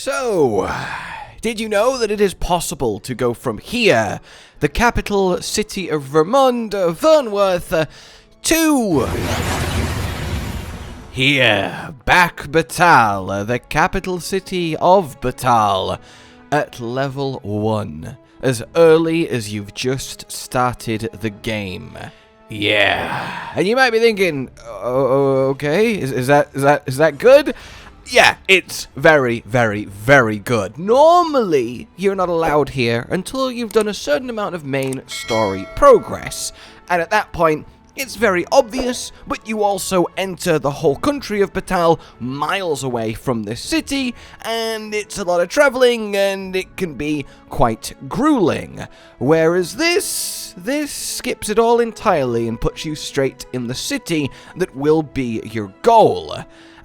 So, did you know that it is possible to go from here, the capital city of Vermont, Vernworth, to here, Bakbattahl, the capital city of Battahl, at level 1, as early as you've just started the game. Yeah, and you might be thinking, okay, is that good? Yeah, it's very, very, very good. Normally, you're not allowed here until you've done a certain amount of main story progress, and at that point, it's very obvious, but you also enter the whole country of Battahl miles away from this city, and it's a lot of traveling, and it can be quite grueling. Whereas this skips it all entirely and puts you straight in the city that will be your goal.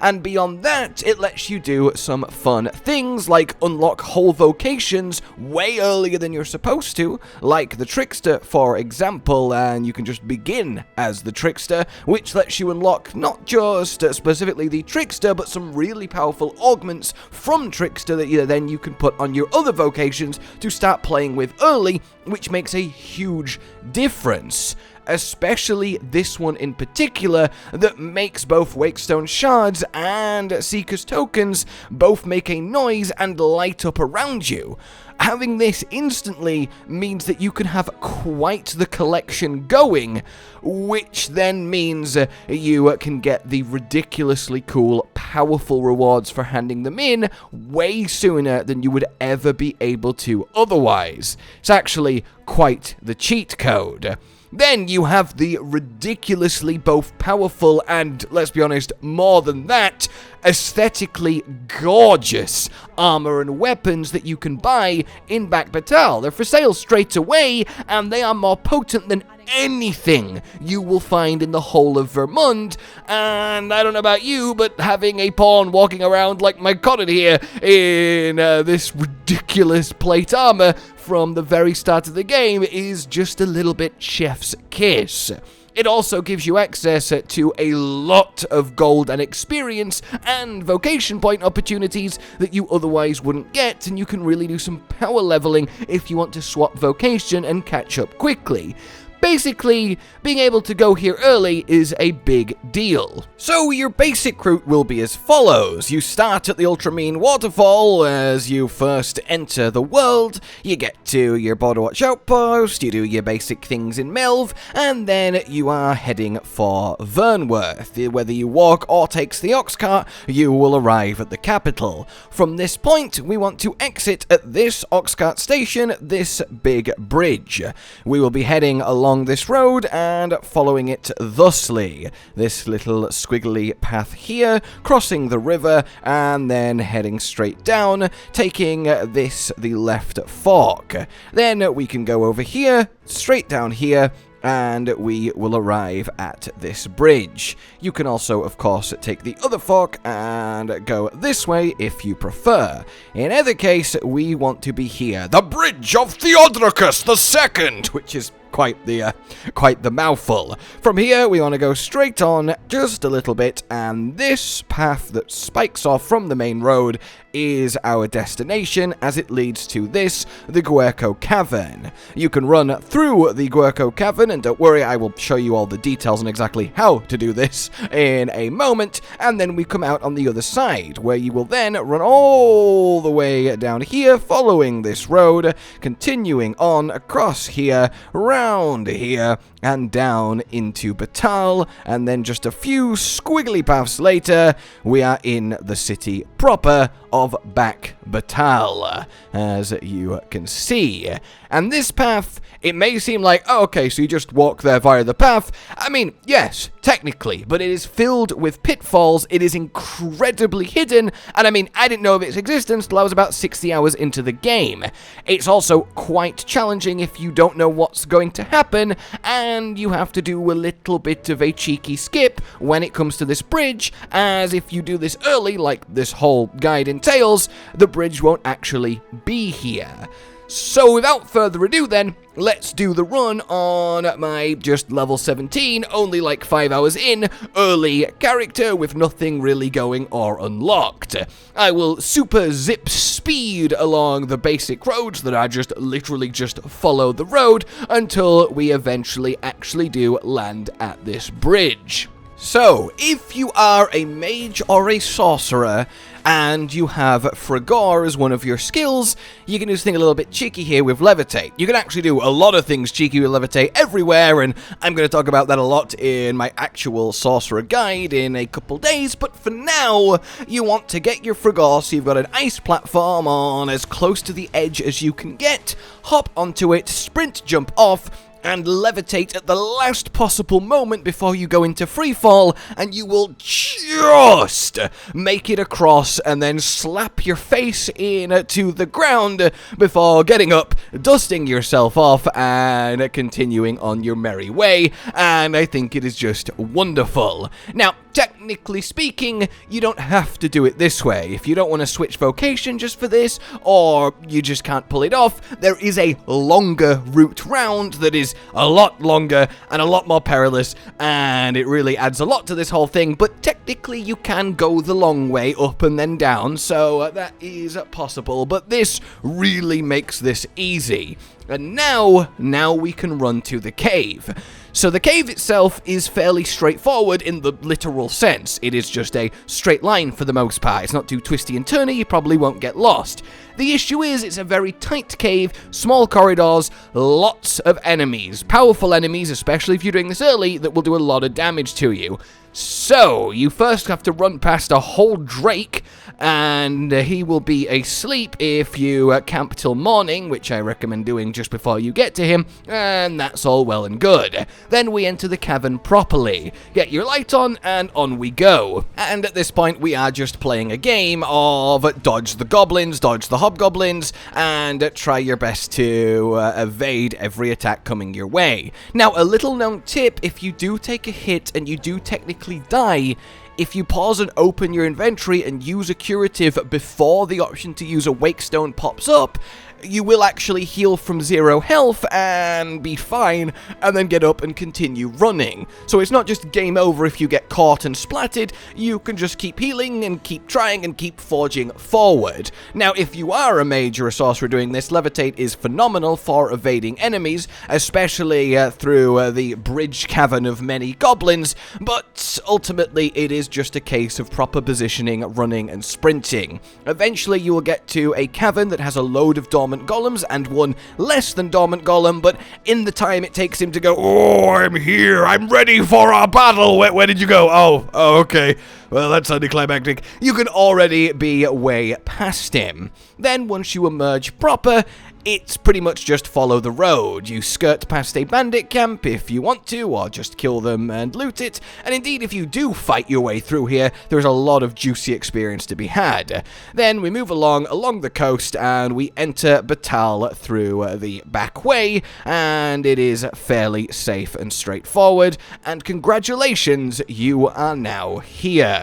And beyond that, it lets you do some fun things like unlock whole vocations way earlier than you're supposed to, like the Trickster, for example, and you can just begin as the Trickster, which lets you unlock not just specifically the Trickster, but some really powerful augments from Trickster that you can put on your other vocations to start playing with early, which makes a huge difference. Especially this one in particular, that makes both Wakestone Shards and Seeker's Tokens both make a noise and light up around you. Having this instantly means that you can have quite the collection going, which then means you can get the ridiculously cool, powerful rewards for handing them in way sooner than you would ever be able to otherwise. It's actually quite the cheat code. Then you have the ridiculously both powerful and, let's be honest, more than that, aesthetically gorgeous armor and weapons that you can buy in Bakbattahl. They're for sale straight away, and they are more potent than anything you will find in the whole of Vermont. And I don't know about you, but having a pawn walking around like my Conan here in this ridiculous plate armor from the very start of the game is just a little bit chef's kiss. It also gives you access to a lot of gold and experience and vocation point opportunities that you otherwise wouldn't get, and you can really do some power leveling if you want to swap vocation and catch up quickly. Basically, being able to go here early is a big deal. So your basic route will be as follows. You start at the Ultramarine Waterfall as you first enter the world. You get to your Border Watch outpost, you do your basic things in Melv, and then you are heading for Vernworth. Whether you walk or takes the ox cart, you will arrive at the capital. From this point, we want to exit at this ox cart station, this big bridge. We will be heading along this road and following it thusly. This little squiggly path here, crossing the river and then heading straight down, taking the left fork. Then we can go over here, straight down here, and we will arrive at this bridge. You can also, of course, take the other fork and go this way if you prefer. In either case, we want to be here. The Bridge of Theodoricus II, which is quite the mouthful. From here, we want to go straight on just a little bit, and this path that spikes off from the main road is our destination, as it leads to the Guerco Cavern. You can run through the Guerco Cavern, and don't worry, I will show you all the details on exactly how to do this in a moment, and then we come out on the other side, where you will then run all the way down here, following this road, continuing on across here, round here, and down into Battahl, and then just a few squiggly paths later, we are in the city proper of Bakbattahl, as you can see. And this path, it may seem like, oh, okay, so you just walk there via the path. I mean, yes, technically, but it is filled with pitfalls, it is incredibly hidden, and I mean, I didn't know of its existence till I was about 60 hours into the game. It's also quite challenging if you don't know what's going to happen, and you have to do a little bit of a cheeky skip when it comes to this bridge, as if you do this early, like this whole guide entails, the bridge won't actually be here. So without further ado then, let's do the run on my just level 17, only like 5 hours in, early character with nothing really going or unlocked. I will super zip speed along the basic roads that are just literally just follow the road until we eventually actually do land at this bridge. So, if you are a mage or a sorcerer, and you have Fragor as one of your skills, you can do something a little bit cheeky here with Levitate. You can actually do a lot of things cheeky with Levitate everywhere, and I'm going to talk about that a lot in my actual sorcerer guide in a couple days, but for now, you want to get your Fragor so you've got an ice platform on as close to the edge as you can get, hop onto it, sprint jump off, and levitate at the last possible moment before you go into freefall, and you will just make it across and then slap your face into the ground before getting up, dusting yourself off, and continuing on your merry way, and I think it is just wonderful. Now, technically speaking, you don't have to do it this way. If you don't want to switch vocation just for this, or you just can't pull it off, there is a longer route round that is a lot longer and a lot more perilous, and it really adds a lot to this whole thing, but technically you can go the long way up and then down, so that is possible, but this really makes this easy. And now we can run to the cave. So the cave itself is fairly straightforward in the literal sense. It is just a straight line for the most part. It's not too twisty and turny, you probably won't get lost. The issue is it's a very tight cave, small corridors, lots of enemies. Powerful enemies, especially if you're doing this early, that will do a lot of damage to you. So, you first have to run past a whole drake, and he will be asleep if you camp till morning, which I recommend doing just before you get to him, and that's all well and good. Then we enter the cavern properly. Get your light on, and on we go. And at this point, we are just playing a game of dodge the goblins, dodge the hobgoblins, and try your best to evade every attack coming your way. Now, a little known tip, if you do take a hit and you do technically die, if you pause and open your inventory and use a curative before the option to use a wake stone pops up, you will actually heal from 0 health and be fine, and then get up and continue running. So it's not just game over if you get caught and splatted, you can just keep healing and keep trying and keep forging forward. Now, if you are a mage or a sorcerer doing this, Levitate is phenomenal for evading enemies, especially through the bridge cavern of many goblins, but ultimately it is just a case of proper positioning, running, and sprinting. Eventually you will get to a cavern that has a load of dormant golems and one less than dormant golem, but in the time it takes him to go, "Oh, I'm here, I'm ready for our battle." Where did you go? Oh, okay. Well, that's anticlimactic. You can already be way past him. Then once you emerge proper, it's pretty much just follow the road. You skirt past a bandit camp if you want to, or just kill them and loot it. And indeed, if you do fight your way through here, there's a lot of juicy experience to be had. Then we move along the coast, and we enter Battahl through the back way, and it is fairly safe and straightforward. And congratulations, you are now here.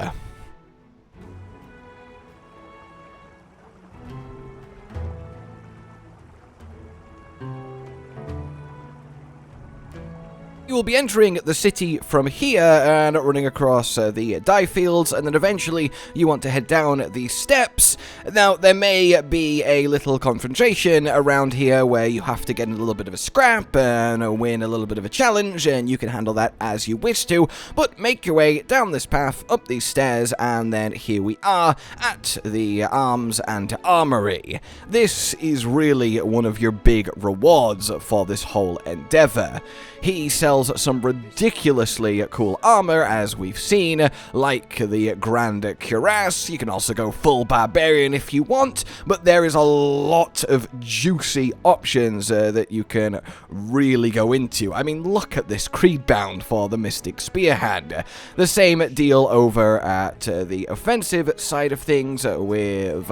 You will be entering the city from here and running across the dye fields, and then eventually you want to head down the steps. Now, there may be a little confrontation around here where you have to get in a little bit of a scrap and win a little bit of a challenge, and you can handle that as you wish to, but make your way down this path, up these stairs, and then here we are at the Arms and Armory. This is really one of your big rewards for this whole endeavor. He sells some ridiculously cool armor, as we've seen, like the Grand Cuirass. You can also go full barbarian if you want, but there is a lot of juicy options that you can really go into. I mean, look at this Creedbound for the Mystic Spearhand. The same deal over at the offensive side of things with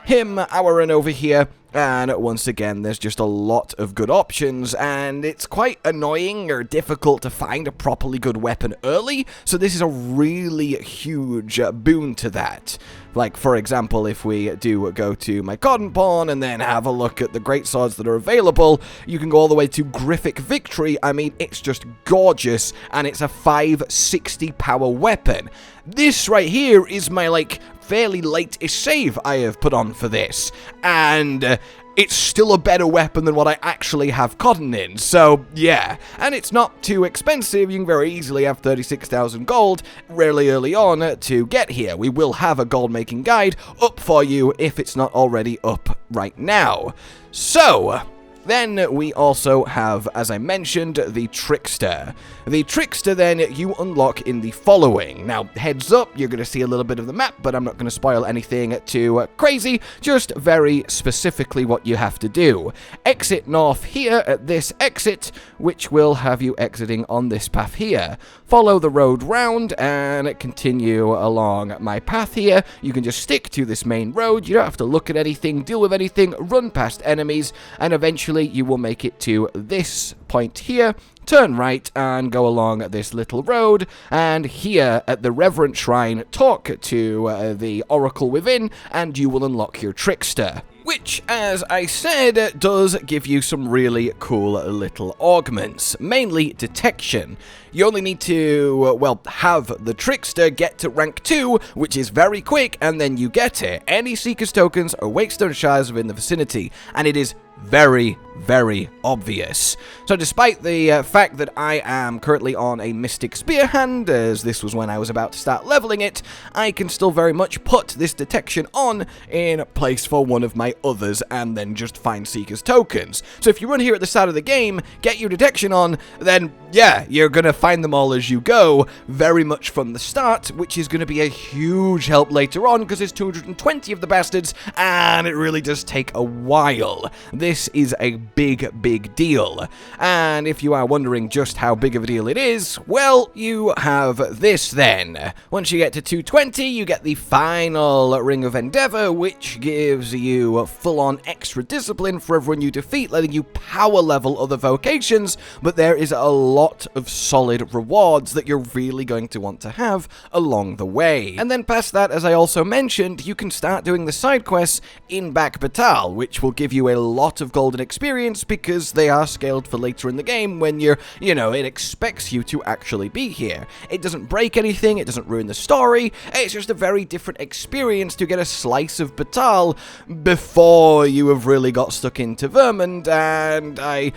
him, Auron over here. And once again, there's just a lot of good options, and it's quite annoying or difficult to find a properly good weapon early, so this is a really huge boon to that. Like, for example, if we do go to my cotton pawn and then have a look at the greatswords that are available, you can go all the way to Griffic Victory. I mean, it's just gorgeous, and it's a 560 power weapon. This right here is my, like, fairly late-ish save I have put on for this, and it's still a better weapon than what I actually have cotton in, so yeah. And it's not too expensive. You can very easily have 36,000 gold really early on to get here. We will have a gold making guide up for you if it's not already up right now. So then we also have, as I mentioned, the Trickster. The Trickster, then, you unlock in the following. Now, heads up, you're going to see a little bit of the map, but I'm not going to spoil anything too crazy, just very specifically what you have to do. Exit north here at this exit, which will have you exiting on this path here. Follow the road round and continue along my path here. You can just stick to this main road. You don't have to look at anything, deal with anything, run past enemies, and eventually you will make it to this point here. Turn right and go along this little road, and here at the Reverent Shrine, talk to the Oracle within, and you will unlock your Trickster. Which, as I said, does give you some really cool little augments, mainly detection. You only need to, well, have the Trickster get to rank 2, which is very quick, and then you get it. Any Seeker's tokens or Wakestone shards within the vicinity, and it is very, very obvious. So despite the fact that I am currently on a Mystic Spearhand, as this was when I was about to start leveling it, I can still very much put this detection on in place for one of my others and then just find Seeker's tokens. So if you run here at the start of the game, get your detection on, then yeah, you're going to find them all as you go, very much from the start, which is going to be a huge help later on because there's 220 of the bastards and it really does take a while. This is a big, big deal. And if you are wondering just how big of a deal it is, well, you have this then. Once you get to 220, you get the final Ring of Endeavor, which gives you full-on extra discipline for everyone you defeat, letting you power level other vocations, but there is a lot of solid rewards that you're really going to want to have along the way. And then past that, as I also mentioned, you can start doing the side quests in Bakbattahl, which will give you a lot of golden experience because they are scaled for later in the game when you're, it expects you to actually be here. It doesn't break anything, it doesn't ruin the story, it's just a very different experience to get a slice of Battahl before you have really got stuck into Vermund, and I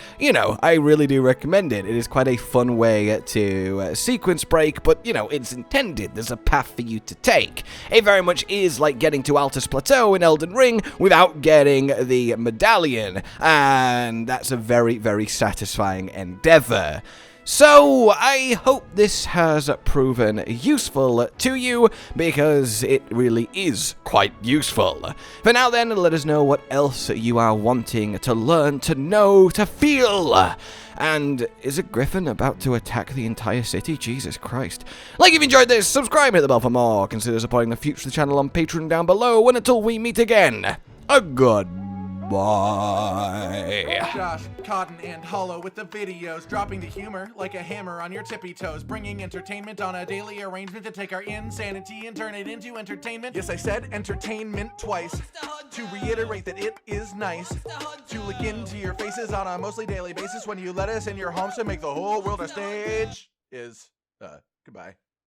really do recommend it. It is quite a fun way to sequence break, but, it's intended. There's a path for you to take. It very much is like getting to Altus Plateau in Elden Ring without getting the medallion, and that's a very, very satisfying endeavor. So, I hope this has proven useful to you, because it really is quite useful. For now then, let us know what else you are wanting to learn, to know, to feel. And is a griffin about to attack the entire city? Jesus Christ. Like if you enjoyed this, subscribe, hit the bell for more, consider supporting the future of the channel on Patreon down below, and until we meet again, a goodbye. Josh, Cotton, and Hollow with the videos, dropping the humor like a hammer on your tippy toes, bringing entertainment on a daily arrangement to take our insanity and turn it into entertainment. Yes, I said entertainment twice, to reiterate that it is nice to look into your faces on a mostly daily basis when you let us in your homes to make the whole world a stage. Goodbye.